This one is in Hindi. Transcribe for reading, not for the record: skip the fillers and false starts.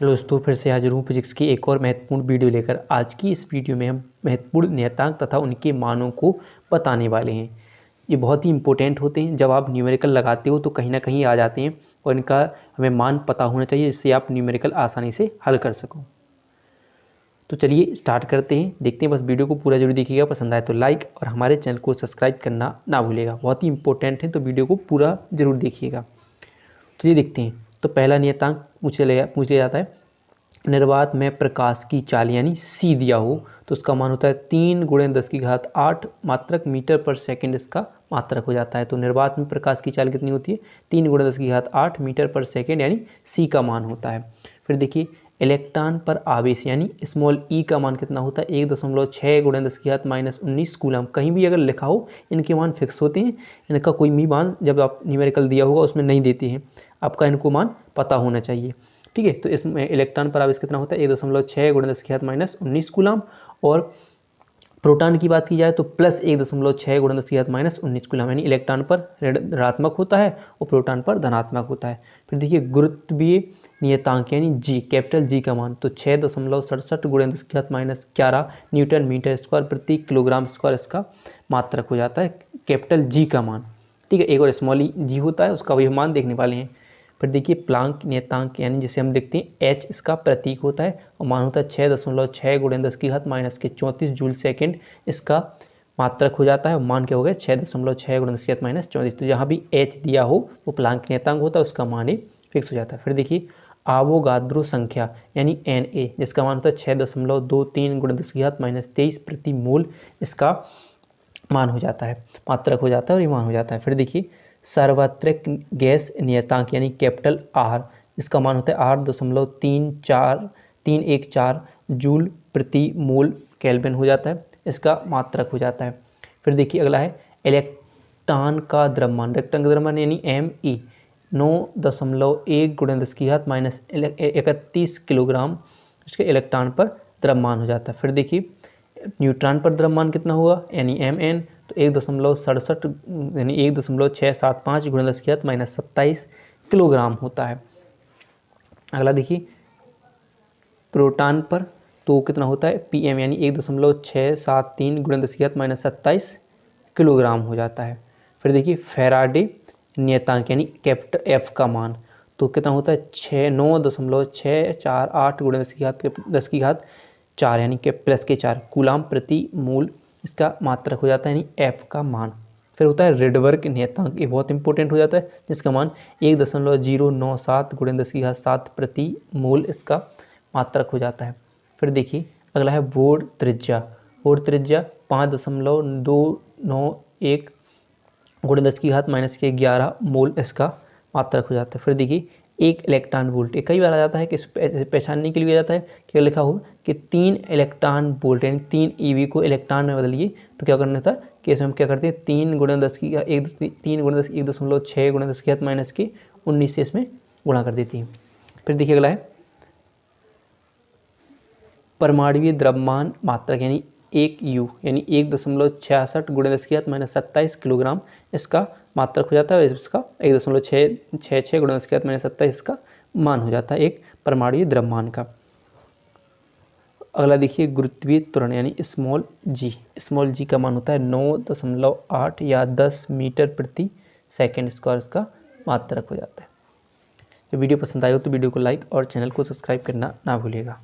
हेलो दोस्तों, फिर से हाजिर हूँ फिजिक्स की एक और महत्वपूर्ण वीडियो लेकर। आज की इस वीडियो में हम महत्वपूर्ण नियतांक तथा उनके मानों को बताने वाले हैं। ये बहुत ही इंपॉर्टेंट होते हैं। जब आप न्यूमेरिकल लगाते हो तो कहीं ना कहीं आ जाते हैं और इनका हमें मान पता होना चाहिए, जिससे आप न्यूमेरिकल आसानी से हल कर सको। तो चलिए स्टार्ट करते हैं, देखते हैं। बस वीडियो को पूरा जरूर देखिएगा, पसंद आए तो लाइक और हमारे चैनल को सब्सक्राइब करना ना भूलिएगा। बहुत ही इंपॉर्टेंट है, तो वीडियो को पूरा जरूर देखिएगा। चलिए देखते हैं। तो पहला नियतांक पूछ लिया जाता है, निर्वात में प्रकाश की चाल यानी c दिया हो तो उसका मान होता है 3 × 10⁸ मात्रक मीटर पर सेकंड, इसका मात्रक हो जाता है। तो निर्वात में प्रकाश की चाल कितनी होती है? 3 × 10⁸ मीटर पर सेकंड, यानी c का मान होता है। फिर देखिए, इलेक्ट्रॉन पर आवेश यानी स्मॉल e का मान कितना होता है? 1.6 × 10⁻⁻19 कूलम। कहीं भी अगर लिखा हो, इनके मान फिक्स होते हैं। इनका कोई भी मान जब आप न्यूमेरिकल दिया होगा उसमें नहीं देते हैं, आपका इनको मान पता होना चाहिए। ठीक है, तो इसमें इलेक्ट्रॉन पर आवेश कितना होता है? 1.6 × 10⁻⁻19 कूलम। और प्रोटॉन की बात की जाए तो प्लस 1.6 × 10⁻⁻19 कूलम, यानी इलेक्ट्रॉन पर ऋणात्मक होता है और प्रोटॉन पर धनात्मक होता है। फिर देखिए, गुरुत्वीय नियतांक यानी जी, कैपिटल जी का मान तो 6.67 × 10⁻11 न्यूटन मीटर स्क्वायर प्रति किलोग्राम स्क्वायर, इसका मात्रक हो जाता है कैपिटल जी का मान। ठीक है, एक और स्मॉल जी होता है, उसका भी मान देखने वाले हैं। फिर देखिए, प्लांक नियतांक यानी जिसे हम देखते हैं h, इसका प्रतीक होता है और मान होता है 6.6 × 10⁻⁻34 जूल सेकेंड, इसका मात्रक हो जाता है। मान क्या हो गया? 6.6 × 10⁻⁻34। तो जहाँ भी h दिया हो वो प्लांक नियतांक होता है, उसका मान ही फिक्स हो जाता है। फिर देखिए, आवोगाद्रो संख्या यानी Na, जिसका मान होता है 6.23 × 10⁻23 प्रति मोल, इसका मान हो जाता है, मात्रक हो जाता है और ये मान हो जाता है। फिर देखिए, सार्वत्रिक गैस नियतांक यानी कैपिटल आर, जिसका मान होता है 8.314 जूल प्रति मोल केल्विन हो जाता है, इसका मात्रक हो जाता है। फिर देखिए, अगला है इलेक्ट्रॉन का द्रव्यमान। इलेक्ट्रॉन का द्रव्यमान यानी Me 9.1 × 10⁻31 किलोग्राम, इसके इलेक्ट्रॉन पर द्रव्यमान हो जाता है। फिर देखिए, न्यूट्रॉन पर द्रव्यमान कितना होगा यानी Mn, तो 1.67 यानी 1.675 × 10⁻27 किलोग्राम होता है। अगला देखिए, प्रोटॉन पर तो कितना होता है? Pm यानी 1.673 × 10⁻27 किलोग्राम हो जाता है। फिर देखिए, फैराडे नियतांक यानी कैपिटल F का मान तो कितना होता है? 9.648 × 10⁻4 यानी कि प्लस के 4 कूलाम प्रति मोल, इसका मात्रक हो जाता है यानी F का मान। फिर होता है रिडबर्ग नियतांक, ये बहुत इंपॉर्टेंट हो जाता है, जिसका मान 1.097 × 10⁻7 प्रति मोल, इसका मात्रक हो जाता है। फिर देखिए, अगला है बोर्ड त्रिज्या। बोर्ड त्रिज्या 5.291 × 10⁻11 मोल, इसका मात्रक हो जाता है। फिर देखिए, एक इलेक्ट्रॉन वोल्ट, कई बार आ जाता है कि पहचानने के लिए जाता है कि लिखा हो कि 3 इलेक्ट्रॉन वोल्ट यानी 3 EV को इलेक्ट्रॉन में बदलिए, तो क्या करना था कि इसमें हम क्या करते हैं? 3 × 10⁻1 × 10⁻19 से इसमें गुणा कर देती हैं। फिर देखिए, अगला है परमाणुवीय द्रव्यमान मात्रक यानी 1U यानी 1.66 × 10⁻27 किलोग्राम, इसका मात्रक हो जाता है। इसका 1.666 × 10⁻27 इसका मान हो जाता है एक परमाणुवीय द्रव्यमान का। अगला देखिए, गुरुत्वीय त्वरण यानी स्मॉल जी का मान होता है 9.8 या 10 मीटर प्रति सेकंड स्क्वायर, इसका मात्रक हो जाता है। तो वीडियो पसंद आए हो तो वीडियो को लाइक और चैनल को सब्सक्राइब करना ना भूलिएगा।